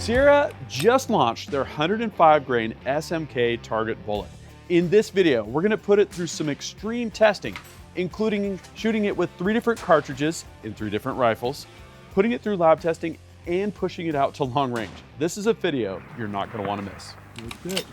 Sierra just launched their 105 grain SMK target bullet. In this video, we're going to put it through some extreme testing, including shooting it with 3 different cartridges in 3 different rifles, putting it through lab testing, and pushing it out to long range. This is a video you're not going to want to miss. That's it.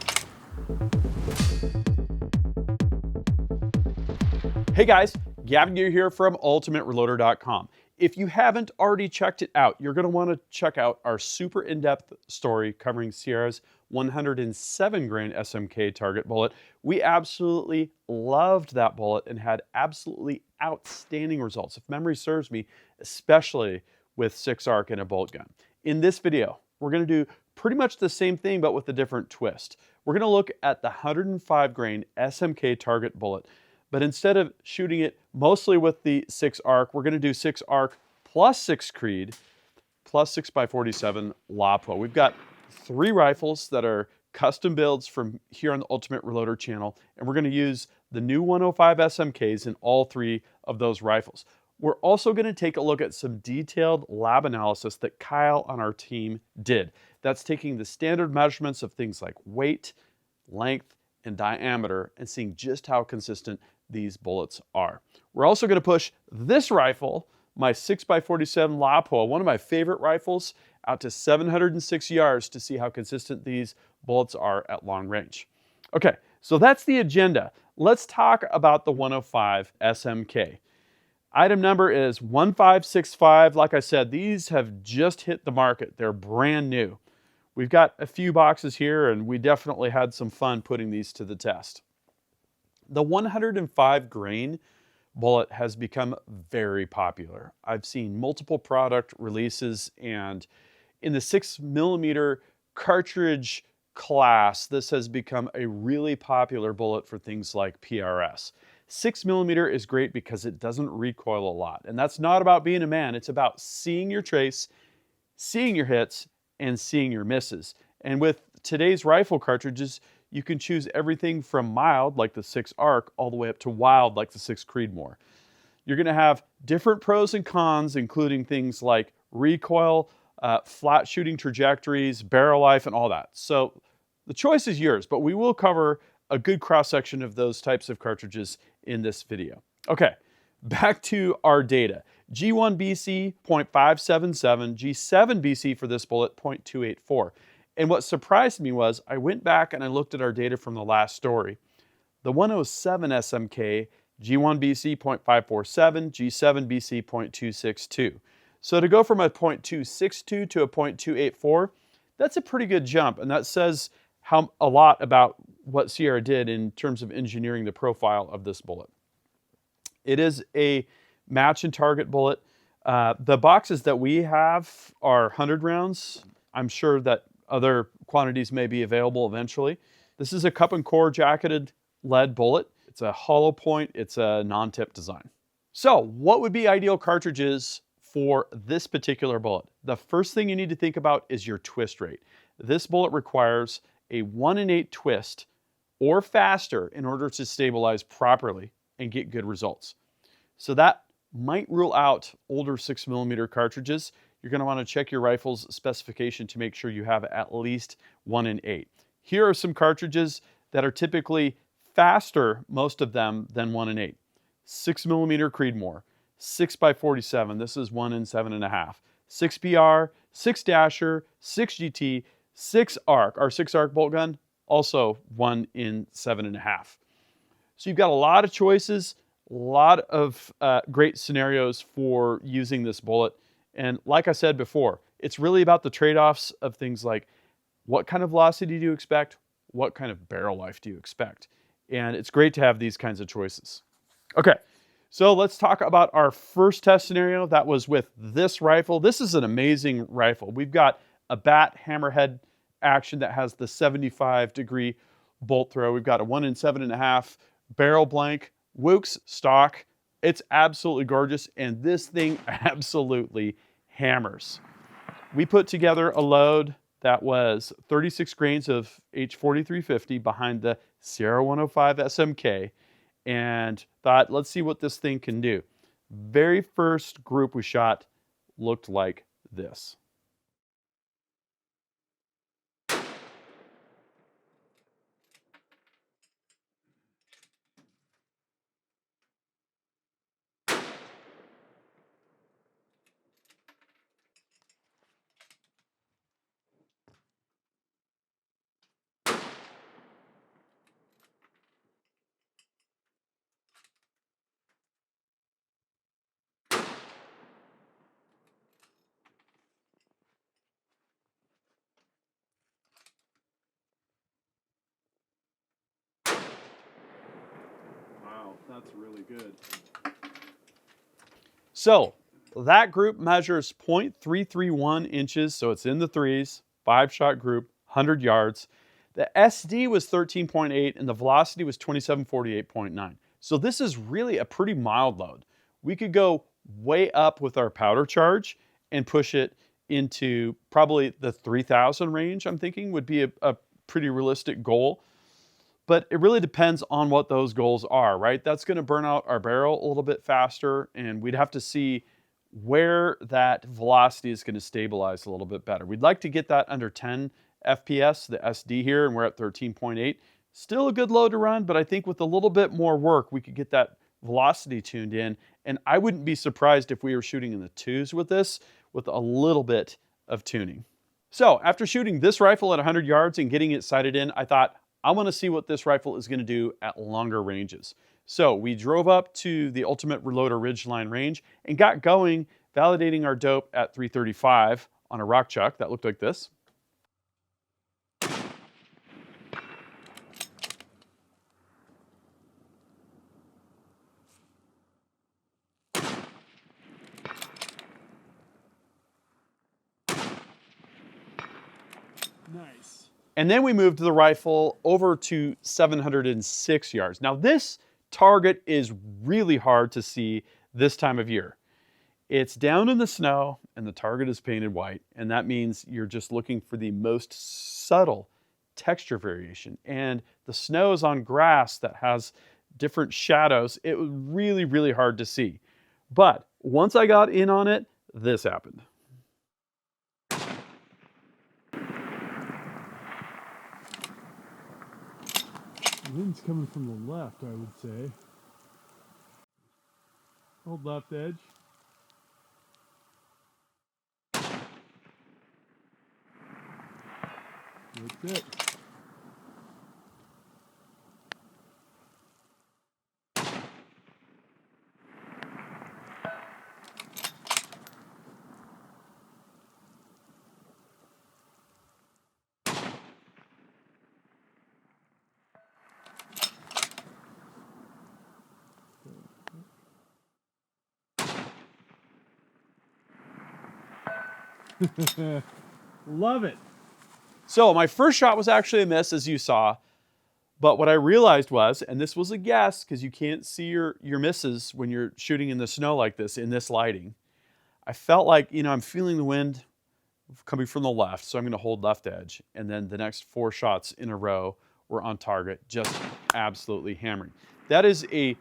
Hey guys, Gavin Gear here from ultimatereloader.com. If you haven't already checked it out, you're going to want to check out our super in-depth story covering Sierra's 107 grain SMK target bullet. We absolutely loved that bullet and had absolutely outstanding results, if memory serves me, especially with 6-arc and a bolt gun. In this video, we're going to do pretty much the same thing, but with a different twist. We're going to look at the 105 grain SMK target bullet. But instead of shooting it mostly with the 6-arc, we're going to do 6-arc plus 6 Creed plus 6x47 Lapua. We've got 3 rifles that are custom builds from here on the Ultimate Reloader channel, and we're going to use the new 105 SMKs in all 3 of those rifles. We're also going to take a look at some detailed lab analysis that Kyle on our team did. That's taking the standard measurements of things like weight, length, and diameter and seeing just how consistent these bullets are. We're also going to push this rifle, my 6x47 Lapua, one of my favorite rifles, out to 706 yards to see how consistent these bullets are at long range. Okay, so that's the agenda. Let's talk about the 105 SMK. Item number is 1565. Like I said, these have just hit the market. They're brand new. We've got a few boxes here, and we definitely had some fun putting these to the test. The 105 grain bullet has become very popular. I've seen multiple product releases, and in the 6mm cartridge class, this has become a really popular bullet for things like PRS. 6mm is great because it doesn't recoil a lot, and that's not about being a man. It's about seeing your trace, seeing your hits, and seeing your misses. And with today's rifle cartridges, you can choose everything from mild, like the 6-arc, all the way up to wild, like the 6 Creedmoor. You're going to have different pros and cons, including things like recoil, flat shooting trajectories, barrel life, and all that. So the choice is yours, but we will cover a good cross-section of those types of cartridges in this video. Okay, back to our data. G1BC 0.577, G7BC for this bullet 0.284. And what surprised me was I went back and I looked at our data from the last story. The 107 SMK, G1BC 0.547, G7BC 0.262. So to go from a 0.262 to a 0.284, that's a pretty good jump. And that says a lot about what Sierra did in terms of engineering the profile of this bullet. It is a match and target bullet. The boxes that we have are 100 rounds. I'm sure that other quantities may be available eventually. This is a cup and core jacketed lead bullet. It's a hollow point. It's a non-tip design. So what would be ideal cartridges for this particular bullet? The first thing you need to think about is your twist rate. This bullet requires a 1 in 8 twist or faster in order to stabilize properly and get good results. So that might rule out older 6mm cartridges. You're going to want to check your rifle's specification to make sure you have at least 1 in 8. Here are some cartridges that are typically faster, most of them, than 1 in 8. 6mm Creedmoor, 6x47, this is 1 in 7.5. 6BR, 6 Dasher, 6 GT, 6-arc, our 6-arc bolt gun, also 1 in 7.5. So you've got a lot of choices, a lot of great scenarios for using this bullet. And like I said before, it's really about the trade-offs of things like what kind of velocity do you expect? What kind of barrel life do you expect? And it's great to have these kinds of choices. Okay, so let's talk about our first test scenario. That was with this rifle. This is an amazing rifle. We've got a bat hammerhead action that has the 75-degree bolt throw. We've got a 1 in 7.5 barrel blank, Wooks stock. It's absolutely gorgeous, and this thing absolutely hammers. We put together a load that was 36 grains of H4350 behind the Sierra 105 SMK and thought, let's see what this thing can do. Very first group we shot looked like this. That's really good. So that group measures 0.331 inches, so it's in the threes, 5-shot group, 100 yards. The SD was 13.8 and the velocity was 2748.9. So this is really a pretty mild load. We could go way up with our powder charge and push it into probably the 3,000 range, I'm thinking would be a pretty realistic goal. But it really depends on what those goals are, right? That's going to burn out our barrel a little bit faster, and we'd have to see where that velocity is going to stabilize a little bit better. We'd like to get that under 10 FPS, the SD here, and we're at 13.8. Still a good load to run, but I think with a little bit more work, we could get that velocity tuned in, and I wouldn't be surprised if we were shooting in the twos with this, with a little bit of tuning. So after shooting this rifle at 100 yards and getting it sighted in, I thought, I want to see what this rifle is going to do at longer ranges. So we drove up to the Ultimate Reloader Ridgeline range and got going, validating our dope at 335 on a rock chuck that looked like this. Nice. And then we moved the rifle over to 706 yards. Now this target is really hard to see this time of year. It's down in the snow and the target is painted white, and that means you're just looking for the most subtle texture variation. And the snow is on grass that has different shadows. It was really, really hard to see. But once I got in on it, this happened. The wind's coming from the left, I would say. Hold left edge. That's it. Love it. So my first shot was actually a miss, as you saw. But what I realized was, and this was a guess because you can't see your misses when you're shooting in the snow like this, in this lighting. I felt like, I'm feeling the wind coming from the left, so I'm going to hold left edge. And then the next 4 shots in a row were on target, just absolutely hammering. That is a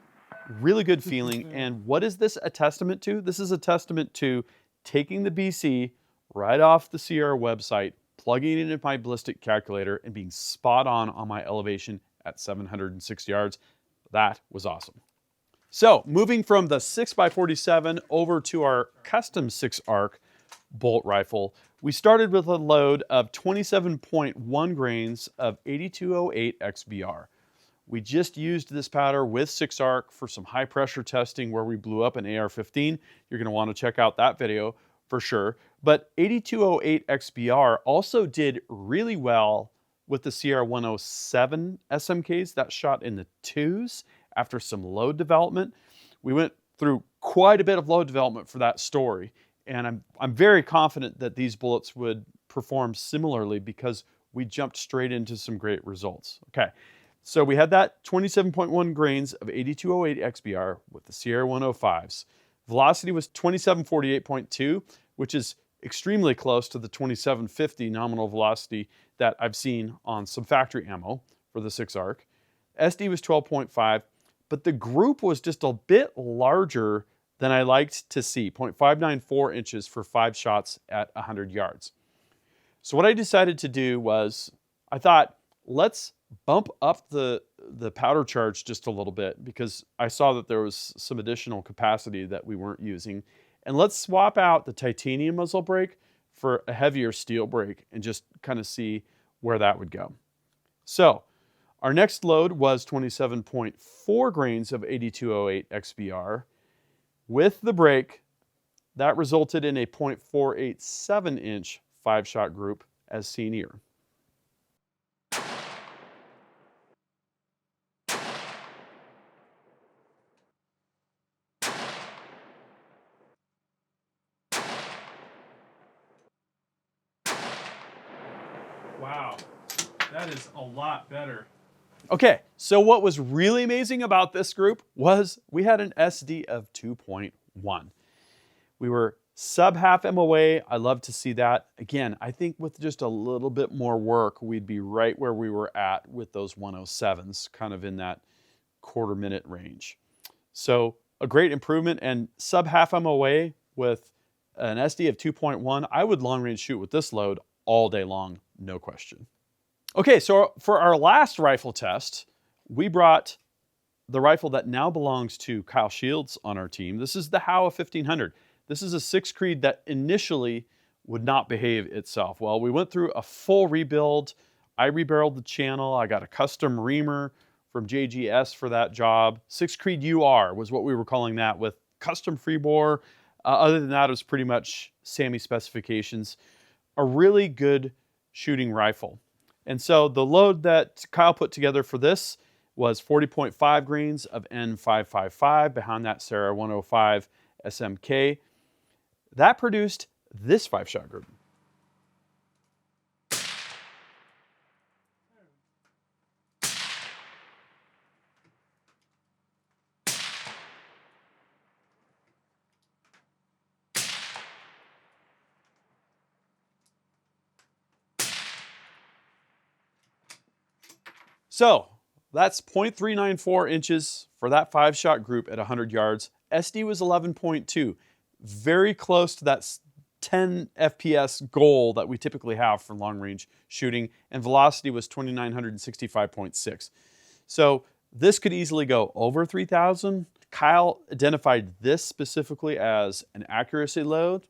really good feeling. And what is this a testament to? This is a testament to taking the BC right off the Sierra website, plugging it into my ballistic calculator, and being spot on my elevation at 706 yards. That was awesome. So moving from the 6x47 over to our custom 6-arc bolt rifle, we started with a load of 27.1 grains of 8208 XBR. We just used this powder with 6-arc for some high pressure testing where we blew up an AR-15. You're going to want to check out that video for sure. But 8208 XBR also did really well with the Sierra 107 SMKs that shot in the twos after some load development. We went through quite a bit of load development for that story, and I'm very confident that these bullets would perform similarly because we jumped straight into some great results. Okay, so we had that 27.1 grains of 8208 XBR with the Sierra 105s. Velocity was 2748.2, which is extremely close to the 2750 nominal velocity that I've seen on some factory ammo for the 6-arc. SD was 12.5, but the group was just a bit larger than I liked to see, 0.594 inches for 5 shots at 100 yards. So what I decided to do was, I thought, let's bump up the powder charge just a little bit because I saw that there was some additional capacity that we weren't using. And let's swap out the titanium muzzle brake for a heavier steel brake and just kind of see where that would go. So our next load was 27.4 grains of 8208 XBR. With the brake, that resulted in a 0.487 inch 5-shot group as seen here. Wow, that is a lot better. Okay, so what was really amazing about this group was we had an SD of 2.1. We were sub half MOA. I love to see that. Again, I think with just a little bit more work, we'd be right where we were at with those 107s, kind of in that quarter-minute range. So a great improvement, and sub half MOA with an SD of 2.1, I would long range shoot with this load all day long, no question. Okay, so for our last rifle test, we brought the rifle that now belongs to Kyle Shields on our team. This is the Howa 1500. This is a 6 Creed that initially would not behave itself. Well, we went through a full rebuild. I rebarreled the channel. I got a custom reamer from JGS for that job. 6 Creed UR was what we were calling that, with custom free bore. Other than that, it was pretty much SAMI specifications. A really good shooting rifle. And so the load that Kyle put together for this was 40.5 grains of N555, behind that Sarah 105 SMK. That produced this 5-shot group. So that's 0.394 inches for that 5-shot group at 100 yards. SD was 11.2, very close to that 10 FPS goal that we typically have for long range shooting, and velocity was 2,965.6. So this could easily go over 3,000. Kyle identified this specifically as an accuracy load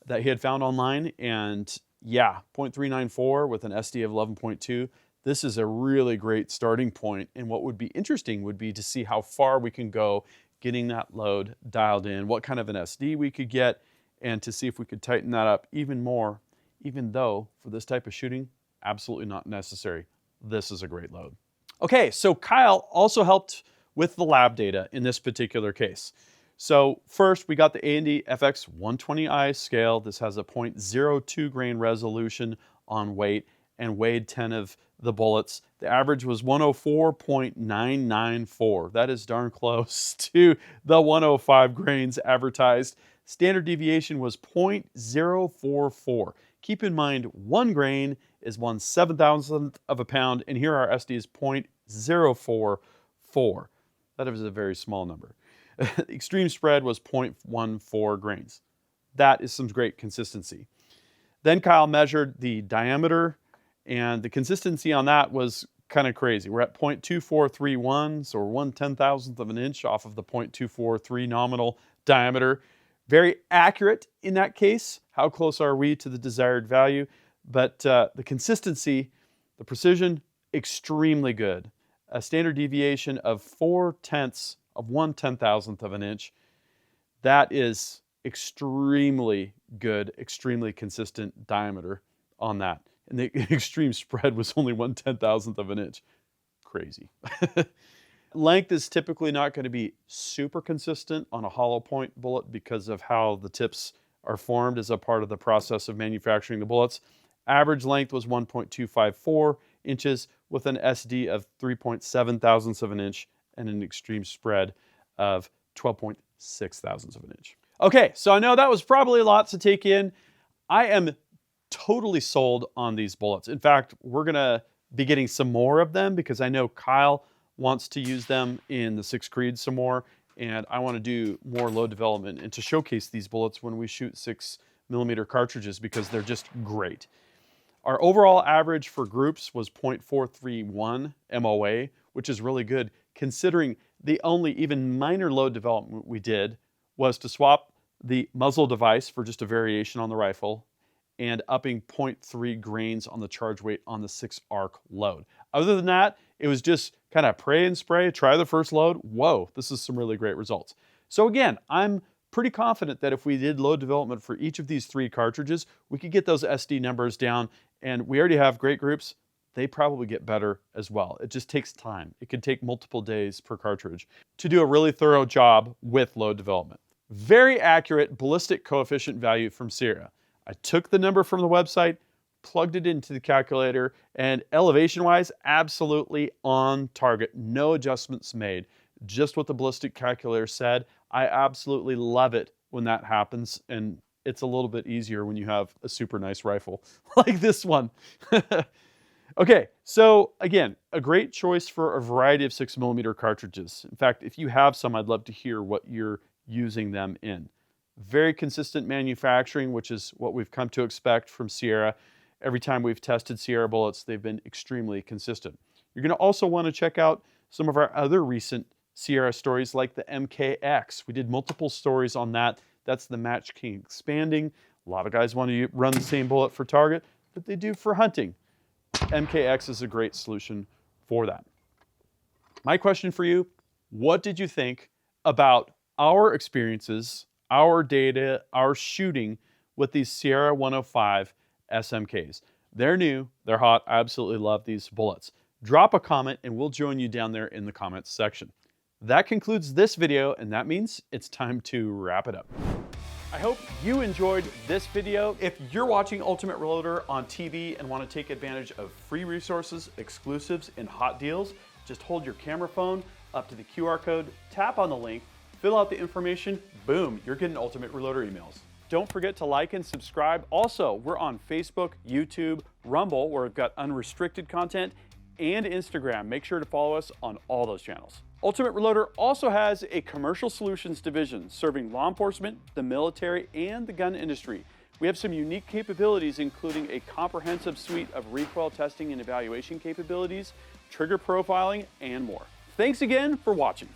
that he had found online, and yeah, 0.394 with an SD of 11.2. This is a really great starting point, and what would be interesting would be to see how far we can go getting that load dialed in, what kind of an SD we could get, and to see if we could tighten that up even more, even though for this type of shooting, absolutely not necessary. This is a great load. Okay, so Kyle also helped with the lab data in this particular case. So first, we got the A&D FX 120i scale. This has a 0.02 grain resolution on weight and weighed 10 of the bullets. The average was 104.994. That is darn close to the 105 grains advertised. Standard deviation was 0.044. Keep in mind, 1 grain is 1/7,000th of a pound, and here our SD is 0.044. That is a very small number. Extreme spread was 0.14 grains. That is some great consistency. Then Kyle measured the diameter, and the consistency on that was kind of crazy. We're at 0.2431, so we're 1/10,000th of an inch off of the 0.243 nominal diameter. Very accurate in that case. How close are we to the desired value? But the consistency, the precision, extremely good. A standard deviation of 0.4 of 1/10,000th of an inch. That is extremely good, extremely consistent diameter on that. And the extreme spread was only 1/10,000th of an inch. Crazy. Length is typically not going to be super consistent on a hollow point bullet because of how the tips are formed as a part of the process of manufacturing the bullets. Average length was 1.254 inches with an SD of 3.7 thousandths of an inch and an extreme spread of 12.6 thousandths of an inch. Okay, so I know that was probably a lot to take in. I am totally sold on these bullets. In fact, we're gonna be getting some more of them because I know Kyle wants to use them in the 6 Creed some more, and I want to do more load development and to showcase these bullets when we shoot 6mm cartridges because they're just great. Our overall average for groups was 0.431 MOA, which is really good considering the only even minor load development we did was to swap the muzzle device for just a variation on the rifle and upping 0.3 grains on the charge weight on the 6-arc load. Other than that, it was just kind of pray and spray, try the first load. Whoa, this is some really great results. So again, I'm pretty confident that if we did load development for each of these 3 cartridges, we could get those SD numbers down, and we already have great groups. They probably get better as well. It just takes time. It could take multiple days per cartridge to do a really thorough job with load development. Very accurate ballistic coefficient value from Sierra. I took the number from the website, plugged it into the calculator, and elevation-wise, absolutely on target. No adjustments made. Just what the ballistic calculator said. I absolutely love it when that happens, and it's a little bit easier when you have a super nice rifle like this one. Okay, so again, a great choice for a variety of 6mm cartridges. In fact, if you have some, I'd love to hear what you're using them in. Very consistent manufacturing, which is what we've come to expect from Sierra. Every time we've tested Sierra bullets, they've been extremely consistent. You're going to also want to check out some of our other recent Sierra stories like the MKX. We did multiple stories on that. That's the MatchKing expanding. A lot of guys want to run the same bullet for target, but they do for hunting. MKX is a great solution for that. My question for you, what did you think about our experiences, our data, our shooting with these Sierra 105 SMKs? They're new, they're hot, I absolutely love these bullets. Drop a comment and we'll join you down there in the comments section. That concludes this video, and that means it's time to wrap it up. I hope you enjoyed this video. If you're watching Ultimate Reloader on TV and want to take advantage of free resources, exclusives, and hot deals, just hold your camera phone up to the QR code, tap on the link, fill out the information, boom, you're getting Ultimate Reloader emails. Don't forget to like and subscribe. Also, we're on Facebook, YouTube, Rumble, where we've got unrestricted content, and Instagram. Make sure to follow us on all those channels. Ultimate Reloader also has a commercial solutions division serving law enforcement, the military, and the gun industry. We have some unique capabilities, including a comprehensive suite of recoil testing and evaluation capabilities, trigger profiling, and more. Thanks again for watching.